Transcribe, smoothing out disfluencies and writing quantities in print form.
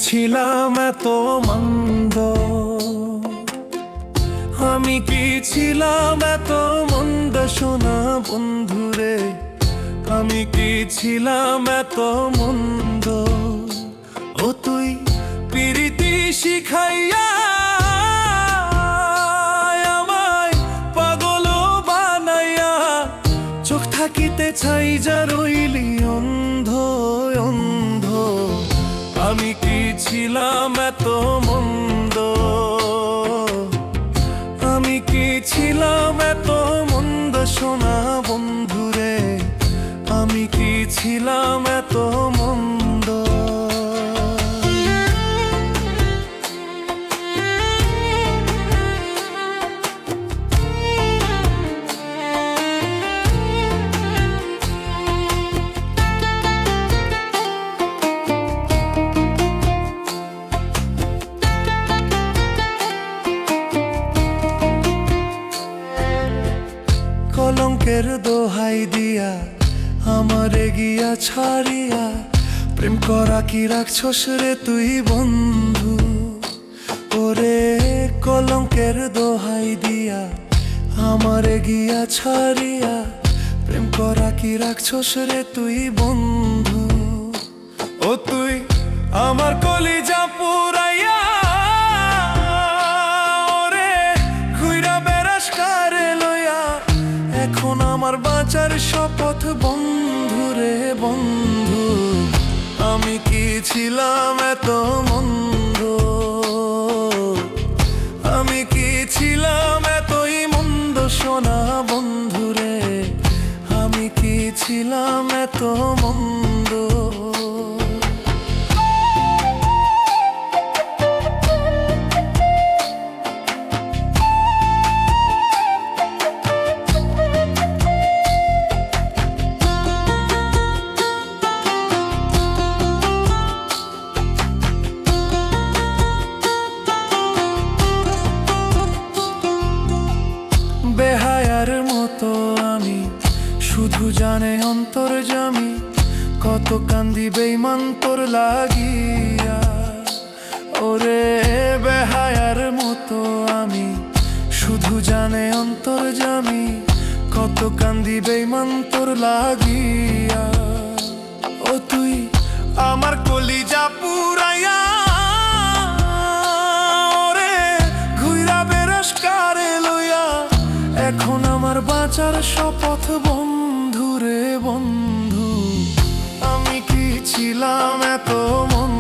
ছিলাম এত মন্দ, আমি কি ছিলাম এত মন্দ সোনা বন্ধুরে, আমি কি ছিলাম এত মন্দ। ও তুই প্রীতি শিখাইয়া আমায় পাগল বানাইয়া, চোখ থাকিতে ছাই যা রইলি অন্ধ অন্ধ। আমি কি ছিলাম এত মন্দ, আমি কি ছিলাম এত মন্দ সোনা বন্ধুরে, আমি কি ছিলাম এত মন্দ। কলঙ্কের দোহাই দিয়া আমারে গিয়া ছাড়িয়া, প্রেম করা কি রাখছস রে তুই বন্ধু। ওরে কলঙ্কের দোহাই দিয়া আমারে গিয়া ছাড়িয়া, প্রেম করা কি রাখছস রে তুই বন্ধু। ও তুই আমার কলিজা পুরাইয়া এখন আমার বাঁচার শপথ বন্ধু রে বন্ধু। আমি কি ছিলাম এত মন্দ, আমি কি ছিলাম এতই মন্দ সোনা বন্ধু রে, আমি কি ছিলাম এত মন্দ। বেহায়ার মতো আমি শুধু জানে অন্তর্যামী, কত কান্দি বেঈমান তোর লাগিয়া। ওরে বেহায়ার মতো আমি শুধু জানে অন্তর্যামী, কত কান্দি বেঈমান তোর লাগিয়া। ও তুই আমার কলিজা পুরাইয়া এখন আমার বাঁচার শপথ বন্ধু রে বন্ধু। আমি কি ছিলাম এত মন্দ,